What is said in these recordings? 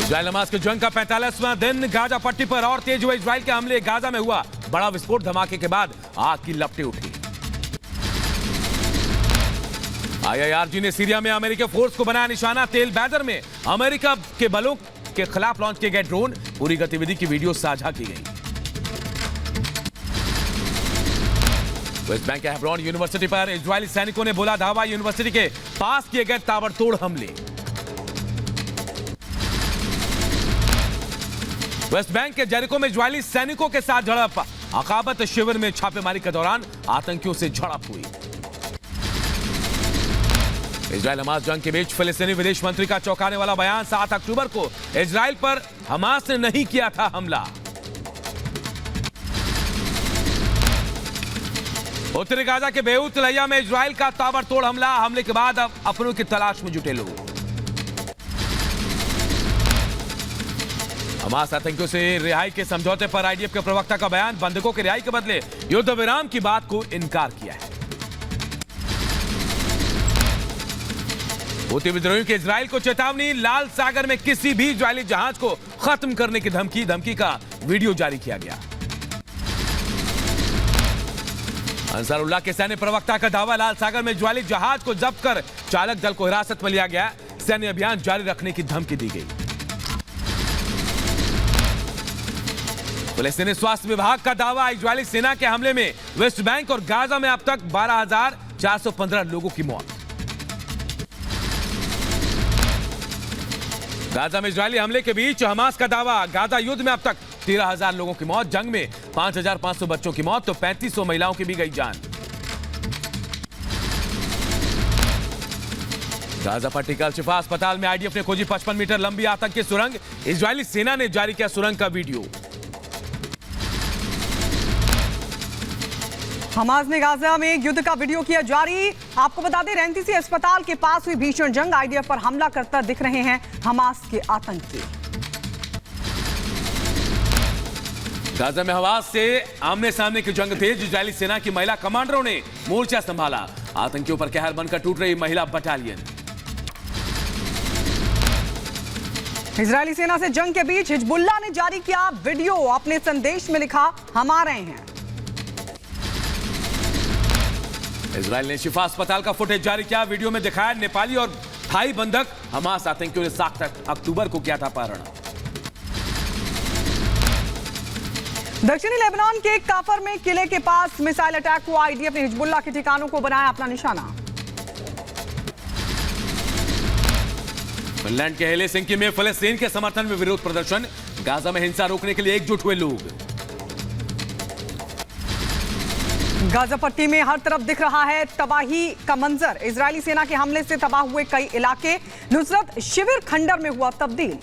Israel Hamas के जंग का 45वां दिन गाजा पट्टी पर और तेज हुए इजराइल के हमले। गाजा में हुआ बड़ा विस्फोट, धमाके के बाद आग की लपटें उठी। IIRG ने सीरिया में अमेरिकी फोर्स को बनाया निशाना। तेल बैदर में अमेरिका के बलों के खिलाफ लॉन्च किए गए ड्रोन, पूरी गतिविधि की वीडियो साझा की गई। वेस्ट बैंक के हेब्रोन यूनिवर्सिटी पर इजरायली सैनिकों ने बोला धावा। यूनिवर्सिटी के पास किए गए ताबड़तोड़ हमले। वेस्ट बैंक के जेरिको में इजरायली सैनिकों के साथ झड़प। अकाबत शिविर में छापेमारी के दौरान आतंकियों से झड़प हुई। इजराइल हमास जंग के बीच फिलिस्तीनी विदेश मंत्री का चौंकाने वाला बयान। 7 अक्टूबर को इजराइल पर हमास ने नहीं किया था हमला। उत्तरी गाजा के बेऊत लैया में इजराइल का ताबड़तोड़ हमला। हमले के बाद अब अपनों की तलाश में जुटे लोग। हमास आतंकियों से रिहाई के समझौते पर IDF के प्रवक्ता का बयान। बंधकों की रिहाई के बदले युद्ध विराम की बात को इनकार किया है। हूती विद्रोहियों के इजराइल को चेतावनी। लाल सागर में किसी भी इजरायली जहाज को खत्म करने की धमकी का वीडियो जारी किया गया। अंसारुल्लाह के सैन्य प्रवक्ता का दावा। लाल सागर में इजरायली जहाज को जब्त कर चालक दल को हिरासत में लिया गया। सैन्य अभियान जारी रखने की धमकी दी गई। फिलिस्तीनी स्वास्थ्य विभाग का दावा। इजरायली सेना के हमले में वेस्ट बैंक और गाजा में अब तक 12,415 लोगों की मौत। गाजा में इजरायली हमले के बीच हमास का दावा। गाजा युद्ध में अब तक 13,000 लोगों की मौत। जंग में 5,500 बच्चों की मौत तो 3,500 महिलाओं की भी गई जान। गाजा पट्टी का शिफा अस्पताल में IDF ने खोजी 55 मीटर लंबी आतंकी सुरंग। इजरायली सेना ने जारी किया सुरंग का वीडियो। हमास ने गाजा में युद्ध का वीडियो किया जारी। आपको बता दें, रेंतीसी अस्पताल के पास हुई भीषण जंग। IDF पर हमला करता दिख रहे हैं हमास के आतंकी। गाजा में हमास से आमने सामने की जंग तेज। इजरायली सेना की महिला कमांडरों ने मोर्चा संभाला। आतंकियों पर कहर बनकर टूट रही महिला बटालियन। इजरायली सेना से जंग के बीच हिजबुल्लाह ने जारी किया वीडियो। अपने संदेश में लिखा, हम आ रहे हैं। इजराइल ने शिफा अस्पताल का फुटेज जारी किया। वीडियो में दिखाया नेपाली और थाई बंधक हमास आतंकियों ने 7 अक्टूबर को किया था अपहरण। दक्षिणी लेबनान के काफर में किले के पास मिसाइल अटैक हुआ। IDF ने हिजबुल्लाह के ठिकानों को बनाया अपना निशाना। फिनलैंड के हेलसिंकी में फिलिस्तीन के समर्थन में विरोध प्रदर्शन। गाजा में हिंसा रोकने के लिए एकजुट हुए लोग। गाजा पट्टी में हर तरफ दिख रहा है तबाही का मंजर। इजरायली सेना के हमले से तबाह हुए कई इलाके। नुसरत शिविर खंडर में हुआ तब्दील।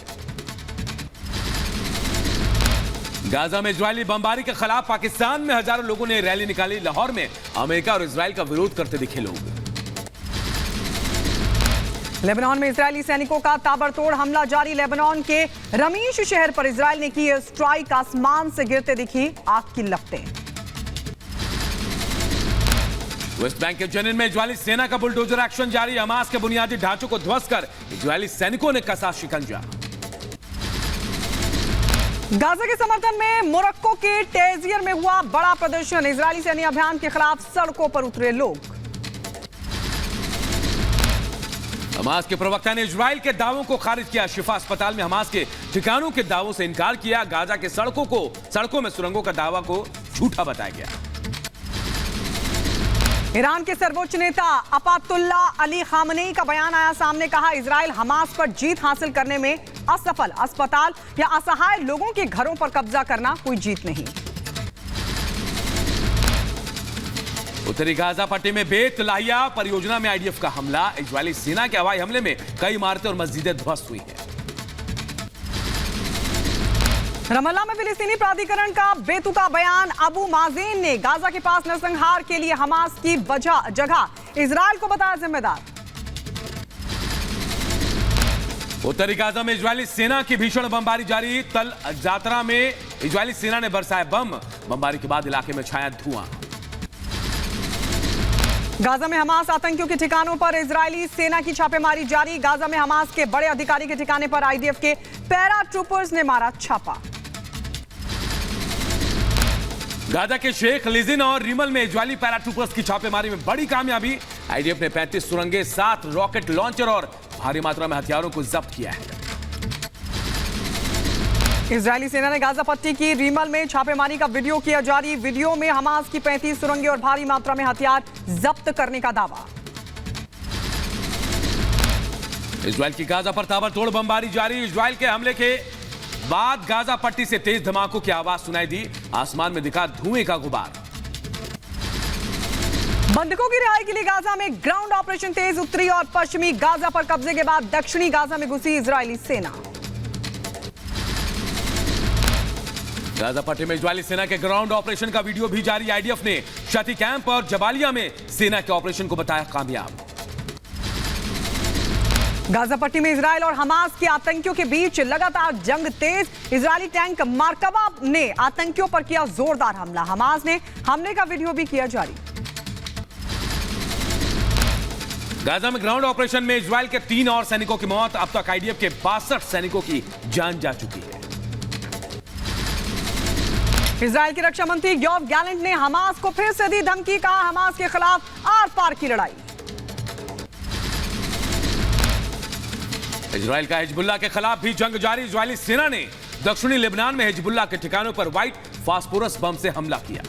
गाजा में इजरायली बमबारी के खिलाफ पाकिस्तान में हजारों लोगों ने रैली निकाली। लाहौर में अमेरिका और इजराइल का विरोध करते दिखे लोग। लेबनान में इजरायली सैनिकों का ताबड़तोड़ हमला जारी। लेबनान के रमीश शहर पर इजराइल ने की स्ट्राइक। आसमान से गिरते दिखी आग की लपटें। वेस्ट बैंक के जनिन में इजरायली सेना का बुलडोजर एक्शन जारी। हमास के बुनियादी ढांचों को ध्वस्त कर इजरायली सैनिकों ने कसा शिकंजा। गाजा के समर्थन में मोरक्को के टैजियर में हुआ बड़ा प्रदर्शन। इजरायली सैन्य अभियान के खिलाफ सड़कों पर उतरे लोग। हमास के प्रवक्ता ने इजराइल के दावों को खारिज किया। शिफा अस्पताल में हमास के ठिकानों के दावों से इनकार किया। गाजा के सड़कों में सुरंगों का दावा को झूठा बताया गया। ईरान के सर्वोच्च नेता अयातुल्ला अली खामनेई का बयान आया सामने। कहा, इजराइल हमास पर जीत हासिल करने में असफल। अस्पताल या असहाय लोगों के घरों पर कब्जा करना कोई जीत नहीं। उत्तरी गाजा पट्टी में बेत लाहिया परियोजना में IDF का हमला। इजरायली सेना के हवाई हमले में कई इमारतें और मस्जिदें ध्वस्त हुई हैं। रमल्ला में फिलिस्तीनी प्राधिकरण का बेतुका बयान। अबू माज़ेन ने गाजा के पास नरसंहार के लिए हमास की जगह इजराइल को बताया जिम्मेदार। उत्तरी गाजा में इजरायली सेना की भीषण बमबारी जारी। तल जातरा में इजरायली सेना ने बरसाए बम। बमबारी के बाद इलाके में छाया धुआं। गाजा में हमास आतंकियों के ठिकानों पर इजरायली सेना की छापेमारी जारी। गाजा में हमास के बड़े अधिकारी के ठिकाने पर आईडीएफ के पैरा ट्रूपर्स ने मारा छापा। गाजा के शेख लिजिन और रिमल में इजरायली पैराट्रूपर्स की छापेमारी में बड़ी कामयाबी। आईडीएफ ने 35 सुरंगें, 7 रॉकेट लॉन्चर और भारी मात्रा में हथियारों को जब्त किया है। इजरायली सेना ने गाजा पट्टी की रिमल में छापेमारी का वीडियो किया जारी। वीडियो में हमास की 35 सुरंगें और भारी मात्रा में हथियार जब्त करने का दावा। इजरायल की गाजा पर ताबड़तोड़ बमबारी जारी। इजरायल के हमले के बाद गाजा पट्टी से तेज धमाकों की आवाज सुनाई दी। आसमान में दिखा धुएं का गुबार। बंधकों की रिहाई के लिए गाजा में ग्राउंड ऑपरेशन तेज। उत्तरी और पश्चिमी गाजा पर कब्जे के बाद दक्षिणी गाजा में घुसी इजरायली सेना। गाजा पट्टी में इजरायली सेना के ग्राउंड ऑपरेशन का वीडियो भी जारी। आईडीएफ ने शती कैंप और जबालिया में सेना के ऑपरेशन को बताया कामयाब। गाजा पट्टी में इजरायल और हमास के आतंकियों के बीच लगातार जंग तेज। इजरायली टैंक मार्कवा ने आतंकियों पर किया जोरदार हमला। हमास ने हमले का वीडियो भी किया जारी। गाजा में ग्राउंड ऑपरेशन में इजरायल के 3 और सैनिकों की मौत। अब तक आईडीएफ के 62 सैनिकों की जान जा चुकी है। इजरायल के रक्षा मंत्री योव गैलेंट ने हमास को फिर से दी धमकी। कहा हमास के खिलाफ आर पार की लड़ाई। इजरायल का हिजबुल्लाह के खिलाफ भी जंग जारी। इजरायली सेना ने दक्षिणी लेबनान में हिजबुल्लाह के ठिकानों पर व्हाइट फास्फोरस बम से हमला किया।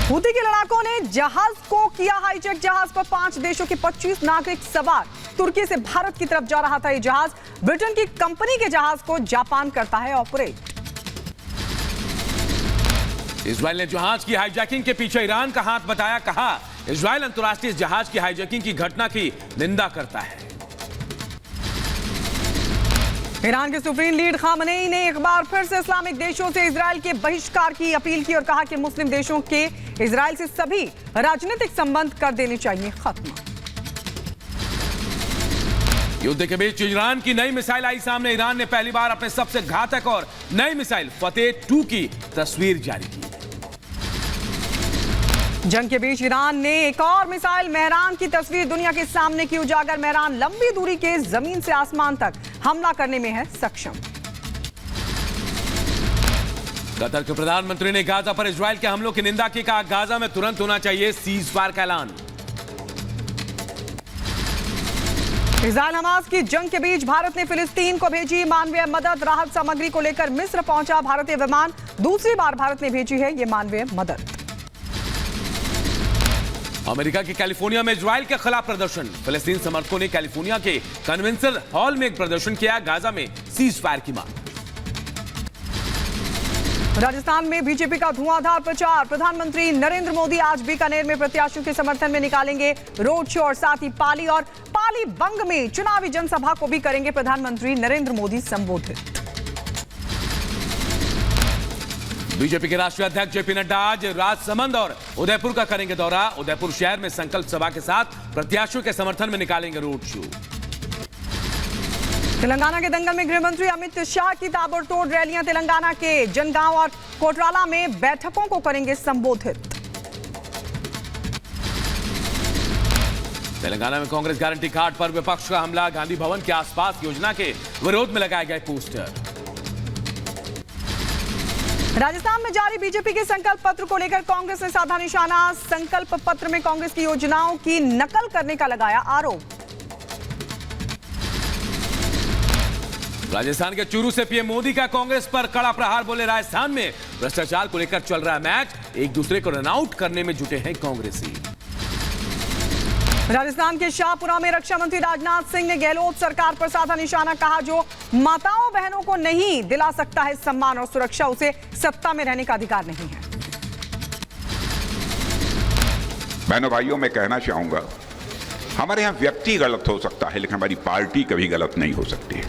हूती के लड़ाकों ने जहाज को किया हाईजैक। जहाज पर 5 देशों के 25 नागरिक सवार। तुर्की से भारत की तरफ जा रहा था यह जहाज। ब्रिटेन की कंपनी के जहाज को जापान करता है ऑपरेट। इजरायल ने जहाज की हाईजैकिंग के पीछे ईरान का हाथ बताया। कहा इजरायल अंतर्राष्ट्रीय जहाज की हाईजैकिंग की घटना की निंदा करता है। ईरान के सुप्रीम लीडर खामनेई ने एक बार फिर से इस्लामिक देशों से इजरायल के बहिष्कार की अपील की और कहा कि मुस्लिम देशों के इजरायल से सभी राजनीतिक संबंध कर देने चाहिए खत्म। युद्ध के बीच ईरान की नई मिसाइल आई सामने। ईरान ने पहली बार अपने सबसे घातक और नई मिसाइल फतेह 2 की तस्वीर जारी की। जंग के बीच ईरान ने एक और मिसाइल मेहरान की तस्वीर दुनिया के सामने की उजागर। मेहरान लंबी दूरी के जमीन से आसमान तक हमला करने में है सक्षम। कतर के प्रधानमंत्री ने गाजा पर इजरायल के हमलों की निंदा की। कहा गाजा में तुरंत होना चाहिए सीज फायर का ऐलान। इजरायल हमास की जंग के बीच भारत ने फिलिस्तीन को भेजी मानवीय मदद। राहत सामग्री को लेकर मिस्र पहुंचा भारतीय विमान। दूसरी बार भारत ने भेजी है ये मानवीय मदद। अमेरिका के कैलिफोर्निया में इजरायल के खिलाफ प्रदर्शन। फिलिस्तीन समर्थकों ने कैलिफोर्निया के कन्वेंशन हॉल में एक प्रदर्शन किया। गाजा में सीज फायर की मांग। राजस्थान में बीजेपी का धुआंधार प्रचार। प्रधानमंत्री नरेंद्र मोदी आज बीकानेर में प्रत्याशियों के समर्थन में निकालेंगे रोड शो और साथ ही पाली और पाली बंग में चुनावी जनसभा को भी करेंगे प्रधानमंत्री नरेंद्र मोदी संबोधित। बीजेपी के राष्ट्रीय अध्यक्ष जेपी नड्डा आज राजसमंद और उदयपुर का करेंगे दौरा। उदयपुर शहर में संकल्प सभा के साथ प्रत्याशियों के समर्थन में निकालेंगे रोड शो। तेलंगाना के दंगल में गृह मंत्री अमित शाह की ताबड़तोड़ रैलियां। तेलंगाना के जनगांव और कोटराला में बैठकों को करेंगे संबोधित। तेलंगाना में कांग्रेस गारंटी कार्ड पर विपक्ष का हमला। गांधी भवन के आसपास योजना के विरोध में लगाए गए पोस्टर। राजस्थान में जारी बीजेपी के संकल्प पत्र को लेकर कांग्रेस ने साधा निशाना। संकल्प पत्र में कांग्रेस की योजनाओं की नकल करने का लगाया आरोप। राजस्थान के चूरू से पीएम मोदी का कांग्रेस पर कड़ा प्रहार। बोले राजस्थान में भ्रष्टाचार को लेकर चल रहा है मैच। एक दूसरे को रन आउट करने में जुटे हैं कांग्रेसी। राजस्थान के शाहपुरा में रक्षा मंत्री राजनाथ सिंह ने गहलोत सरकार पर साधा निशाना। कहा जो माताओं बहनों को नहीं दिला सकता है सम्मान और सुरक्षा उसे सत्ता में रहने का अधिकार नहीं है। बहनों भाइयों मैं कहना चाहूंगा हमारे यहां व्यक्ति गलत हो सकता है लेकिन हमारी पार्टी कभी गलत नहीं हो सकती।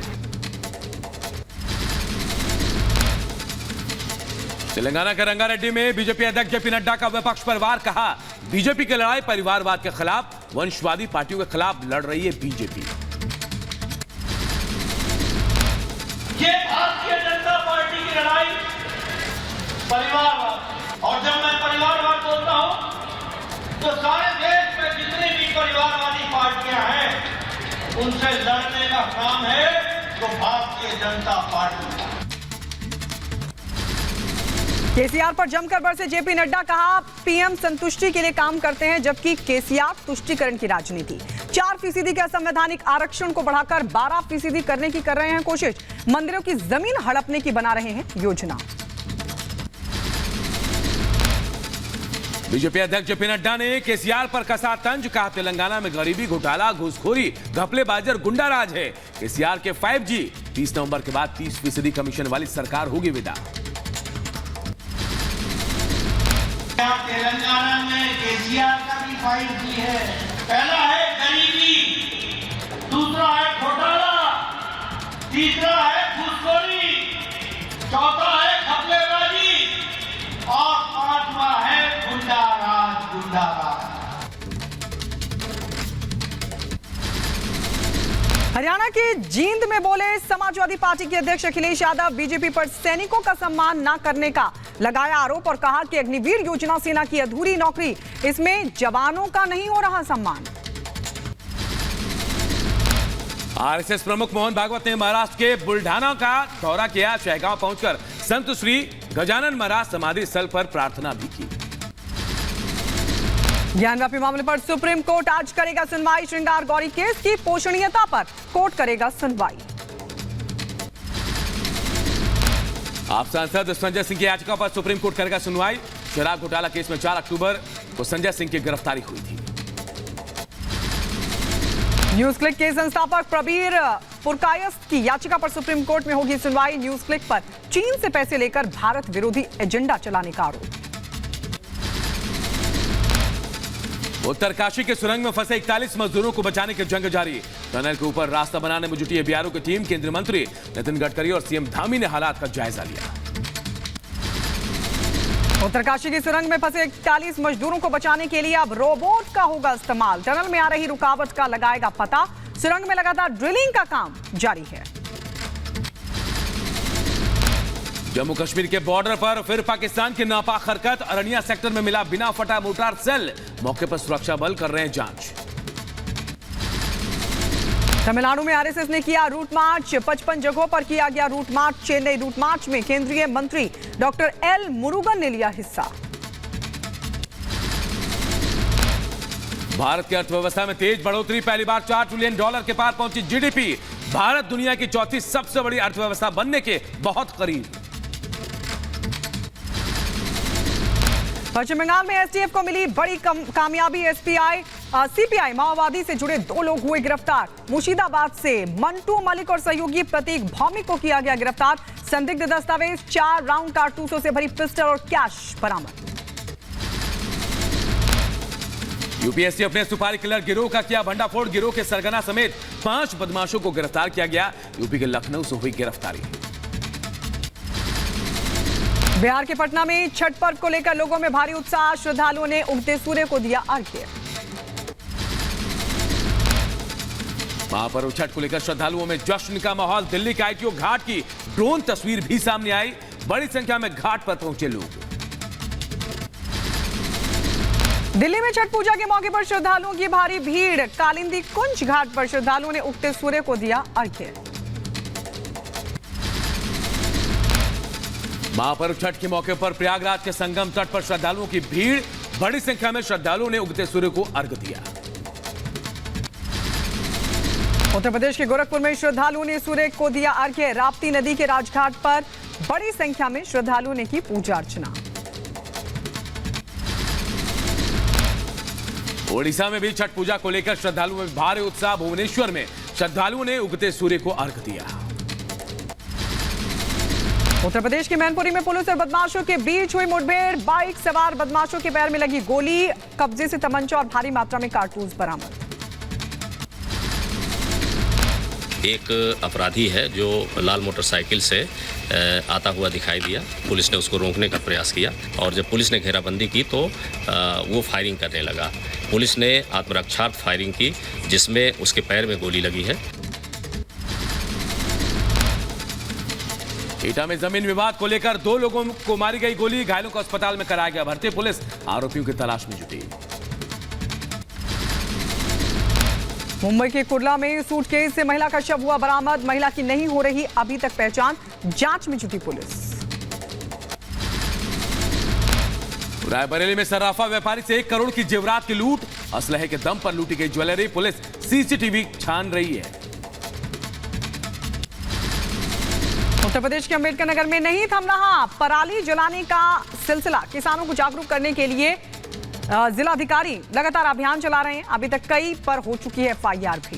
तेलंगाना के रंगारेड्डी में बीजेपी अध्यक्ष जेपी नड्डा का विपक्ष पर वार। कहा बीजेपी की लड़ाई परिवारवाद के खिलाफ, वंशवादी पार्टियों के खिलाफ लड़ रही है बीजेपी। ये भारतीय जनता पार्टी की लड़ाई परिवारवाद, और जब मैं परिवारवाद बोलता हूं उनसे लड़ने का काम है तो भारतीय जनता पार्टी का। केसीआर पर जमकर बरसे जेपी नड्डा, कहा पीएम संतुष्टि के लिए काम करते हैं, जबकि केसीआर तुष्टिकरण की राजनीति। 4% के असंवैधानिक आरक्षण को बढ़ाकर 12% करने की कर रहे हैं कोशिश। मंदिरों की जमीन हड़पने की बना रहे हैं योजना। बीजेपी अध्यक्ष जेपी नड्डा ने केसीआर पर कसा तंज, कहा तेलंगाना में गरीबी, घोटाला, घूसखोरी, घपलेबाजी और गुंडाराज है। केसीआर के 5G 30 नवंबर के बाद 30% कमीशन वाली सरकार होगी विदा। तेलंगाना में केसीआर का भी 5G है। पहला है गरीबी, दूसरा है घोटाला, तीसरा है घूसखोरी, चौथा है घपलेबाजी और पांचवा है गुंडाराज। हरियाणा के जींद में बोले समाजवादी पार्टी के अध्यक्ष अखिलेश यादव, बीजेपी पर सैनिकों का सम्मान न करने का लगाया आरोप और कहा कि अग्निवीर योजना सेना की अधूरी नौकरी, इसमें जवानों का नहीं हो रहा सम्मान। आरएसएस प्रमुख मोहन भागवत ने महाराष्ट्र के बुल्ढाना का दौरा किया। शहगांव पहुंचकर संत श्री गजानन महाराज समाधि स्थल पर प्रार्थना भी की। ज्ञानव्यापी मामले पर सुप्रीम कोर्ट आज करेगा सुनवाई। श्रृंगार गौरी केस की पोषणीयता पर कोर्ट करेगा सुनवाई। आप सांसद संजय सिंह की याचिका पर सुप्रीम कोर्ट करेगा सुनवाई। शराब घोटाला केस में 4 अक्टूबर को संजय सिंह की गिरफ्तारी हुई थी। न्यूज क्लिक के संस्थापक प्रबीर पुरकायस्थ की याचिका पर सुप्रीम कोर्ट में होगी सुनवाई। न्यूज क्लिक पर चीन से पैसे लेकर भारत विरोधी एजेंडा चलाने का आरोप। उत्तरकाशी के सुरंग में फंसे 41 मजदूरों को बचाने की जंग जारी। टनल के ऊपर रास्ता बनाने में जुटी बीआरओ की टीम। केंद्रीय मंत्री नितिन गडकरी और सीएम धामी ने हालात का जायजा लिया। उत्तरकाशी की सुरंग में फंसे 41 मजदूरों को बचाने के लिए अब रोबोट का होगा इस्तेमाल। टनल में आ रही रुकावट का लगाएगा पता। सुरंग में लगातार ड्रिलिंग का काम जारी है। जम्मू कश्मीर के बॉर्डर पर फिर पाकिस्तान की नापाक हरकत। अरनिया सेक्टर में मिला बिना फटा मोटार सेल। मौके पर सुरक्षा बल कर रहे हैं जांच। तमिलनाडु में आरएसएस ने किया रूट मार्च। 55 जगहों पर किया गया route march. Chennai route march में केंद्रीय मंत्री डॉक्टर एल मुरुगन ने लिया हिस्सा। भारत की अर्थव्यवस्था में तेज बढ़ोतरी। पहली बार $4 ट्रिलियन के पार पहुंची जीडीपी। भारत दुनिया की चौथी सबसे बड़ी अर्थव्यवस्था बनने के बहुत करीब। पश्चिम बंगाल में एसटीएफ को मिली बड़ी कामयाबी। सीपीआई माओवादी से जुड़े 2 लोग हुए गिरफ्तार। मुर्शिदाबाद से मंटू मलिक और सहयोगी प्रतीक भौमिक को किया गया गिरफ्तार। संदिग्ध दस्तावेज, 4 राउंड कारतूसों से भरी पिस्टल और कैश बरामद। यूपीएससी अपने सुपारी किलर गिरोह का किया भंडाफोड़। गिरोह के सरगना समेत 5 बदमाशों को गिरफ्तार किया गया। यूपी के लखनऊ से हुई गिरफ्तारी। बिहार के पटना में छठ पर्व को लेकर लोगों में भारी उत्साह। श्रद्धालुओं ने उगते सूर्य को दिया अर्घ्य। महापर्व छठ को लेकर श्रद्धालुओं में जश्न का माहौल। दिल्ली के आईटीओ घाट की ड्रोन तस्वीर भी सामने आई। बड़ी संख्या में घाट पर पहुंचे लोग। दिल्ली में छठ पूजा के मौके पर श्रद्धालुओं की भारी भीड़। कालिंदी कुंज घाट पर श्रद्धालुओं ने उगते सूर्य को दिया अर्घ्य। महापर्व छठ के मौके पर प्रयागराज के संगम तट पर श्रद्धालुओं की भीड़। बड़ी संख्या में श्रद्धालुओं ने उगते सूर्य को अर्घ्य दिया। उत्तर प्रदेश के गोरखपुर में श्रद्धालुओं ने सूर्य को दिया अर्घ्य। राप्ती नदी के राजघाट पर बड़ी संख्या में श्रद्धालुओं ने की पूजा अर्चना। ओडिशा में भी छठ पूजा को लेकर श्रद्धालुओं में भारी उत्साह। भुवनेश्वर में श्रद्धालुओं ने उगते सूर्य को अर्घ्य दिया। उत्तर प्रदेश के मैनपुरी में पुलिस और बदमाशों के बीच हुई मुठभेड़। बाइक सवार बदमाशों के पैर में लगी गोली। कब्जे से तमंचा और भारी मात्रा में कारतूस बरामद। एक अपराधी है जो लाल मोटरसाइकिल से आता हुआ दिखाई दिया। पुलिस ने उसको रोकने का प्रयास किया और जब पुलिस ने घेराबंदी की तो वो फायरिंग करने लगा। पुलिस ने आत्मरक्षार्थ फायरिंग की जिसमें उसके पैर में गोली लगी है। एटा में जमीन विवाद को लेकर 2 लोगों को मारी गई गोली। घायलों को अस्पताल में कराया गया भर्ती। पुलिस आरोपियों की तलाश में जुटी। मुंबई के कुर्ला में सूटकेस से महिला का शव हुआ बरामद। महिला की नहीं हो रही अभी तक पहचान, जांच में जुटी पुलिस। रायबरेली में सर्राफा व्यापारी से 1 करोड़ की जेवरात की लूट, असलहे के दम पर लूटी गई ज्वेलरी, पुलिस सीसीटीवी छान रही है। उत्तर प्रदेश के अंबेडकर नगर में नहीं थम रहा पराली जलाने का सिलसिला। किसानों को जागरूक करने के लिए जिलाधिकारी लगातार अभियान चला रहे हैं। अभी तक कई पर हो चुकी है एफआईआर भी।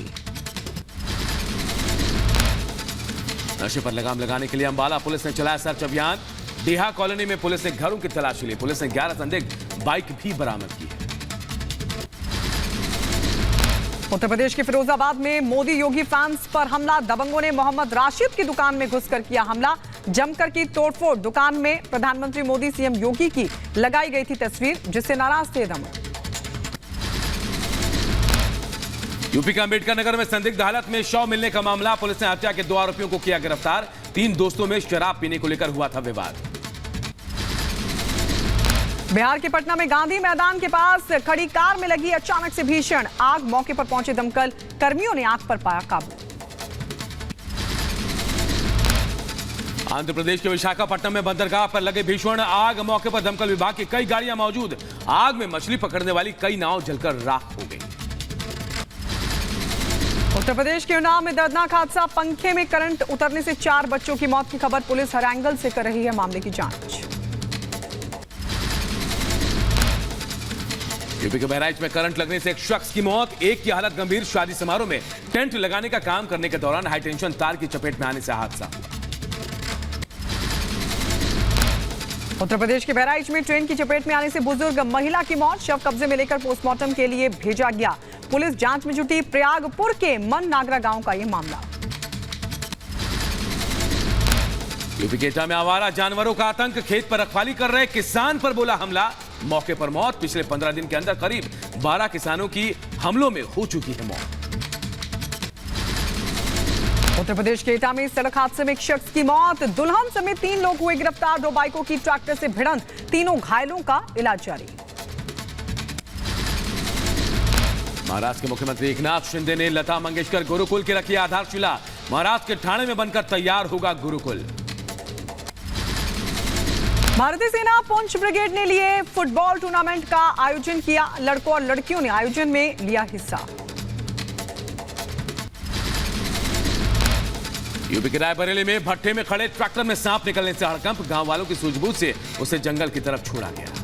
नशे पर लगाम लगाने के लिए अंबाला पुलिस ने चलाया सर्च अभियान। डीहा कॉलोनी में पुलिस ने घरों की तलाशी ली। पुलिस ने 11 संदिग्ध बाइक भी बरामद की है। उत्तर प्रदेश के फिरोजाबाद में मोदी योगी फैंस पर हमला। दबंगों ने मोहम्मद राशिद की दुकान में घुसकर किया हमला, जमकर की तोड़फोड़। दुकान में प्रधानमंत्री मोदी सीएम योगी की लगाई गई थी तस्वीर, जिससे नाराज थे दबंग। यूपी के अंबेडकर नगर में संदिग्ध हालत में शव मिलने का मामला। पुलिस ने हत्या के 2 आरोपियों को किया गिरफ्तार। 3 दोस्तों में शराब पीने को लेकर हुआ था विवाद। बिहार के पटना में गांधी मैदान के पास खड़ी कार में लगी अचानक से भीषण आग। मौके पर पहुंचे दमकल कर्मियों ने आग पर पाया काबू। आंध्र प्रदेश के विशाखापट्टनम में बंदरगाह पर लगे भीषण आग। मौके पर दमकल विभाग की कई गाड़ियां मौजूद। आग में मछली पकड़ने वाली कई नाव जलकर राख हो गई। उत्तर प्रदेश के उन्नाव में दर्दनाक हादसा। पंखे में करंट उतरने से 4 बच्चों की मौत की खबर। पुलिस हर एंगल से कर रही है मामले की जांच। यूपी के बहराइच में करंट लगने से एक शख्स की मौत, एक की हालत गंभीर। शादी समारोह में टेंट लगाने का काम करने के दौरान हाईटेंशन तार की चपेट में आने से हादसा हुआ। उत्तर प्रदेश के बहराइच में ट्रेन की चपेट में आने से बुजुर्ग महिला की मौत। शव कब्जे में लेकर पोस्टमार्टम के लिए भेजा गया। पुलिस जांच में जुटी। प्रयागपुर के मन नागरा गांव का यह मामला। यूपी के एटा में आवारा जानवरों का आतंक। खेत पर रखवाली कर रहे किसान पर बोला हमला, मौके पर मौत। पिछले 15 दिन के अंदर करीब 12 किसानों की हमलों में हो चुकी है मौत। उत्तर प्रदेश के एटा में सड़क हादसे में एक शख्स की मौत। दुल्हन समेत 3 लोग हुए गिरफ्तार। 2 बाइकों की ट्रैक्टर से भिड़ंत, तीनों घायलों का इलाज जारी। महाराष्ट्र के मुख्यमंत्री एकनाथ शिंदे ने लता मंगेशकर गुरुकुल की रखी आधारशिला। महाराष्ट्र के ठाणे में बनकर तैयार होगा गुरुकुल। भारतीय सेना पुंछ ब्रिगेड ने लिए फुटबॉल टूर्नामेंट का आयोजन किया। लड़कों और लड़कियों ने आयोजन में लिया हिस्सा। यूपी के रायबरेली में भट्टे में खड़े ट्रैक्टर में सांप निकलने से हड़कंप। गांव वालों की सूझबूझ से उसे जंगल की तरफ छोड़ा गया।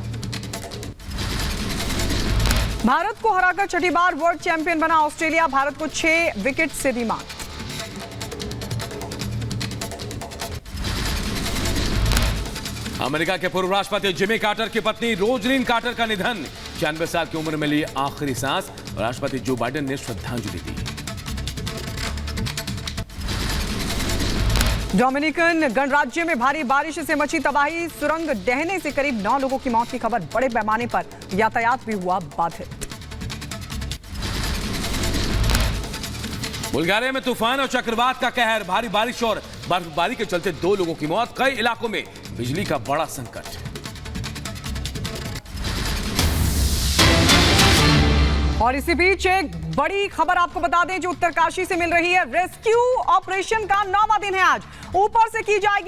भारत को हराकर छठी बार वर्ल्ड चैंपियन बना ऑस्ट्रेलिया। भारत को 6 विकेट से दी मात। अमेरिका के पूर्व राष्ट्रपति जिमी कार्टर की पत्नी रोजलिन कार्टर का निधन। 96 साल की उम्र में ली आखिरी सांस। राष्ट्रपति जो बाइडेन ने श्रद्धांजलि दी। डोमिनिकन गणराज्य में भारी बारिश से मची तबाही। सुरंग ढहने से करीब 9 लोगों की मौत की खबर। बड़े पैमाने पर यातायात भी हुआ बाधित। बुल्गारिया में तूफान और चक्रवात का कहर। भारी बारिश और बर्फबारी के चलते 2 लोगों की मौत। कई इलाकों में बिजली का बड़ा संकट। और इसी बीच एक बड़ी खबर आपको बता दें जो उत्तरकाशी से मिल रही है। रेस्क्यू ऑपरेशन का 9वां दिन है आज। ऊपर से की जाएगी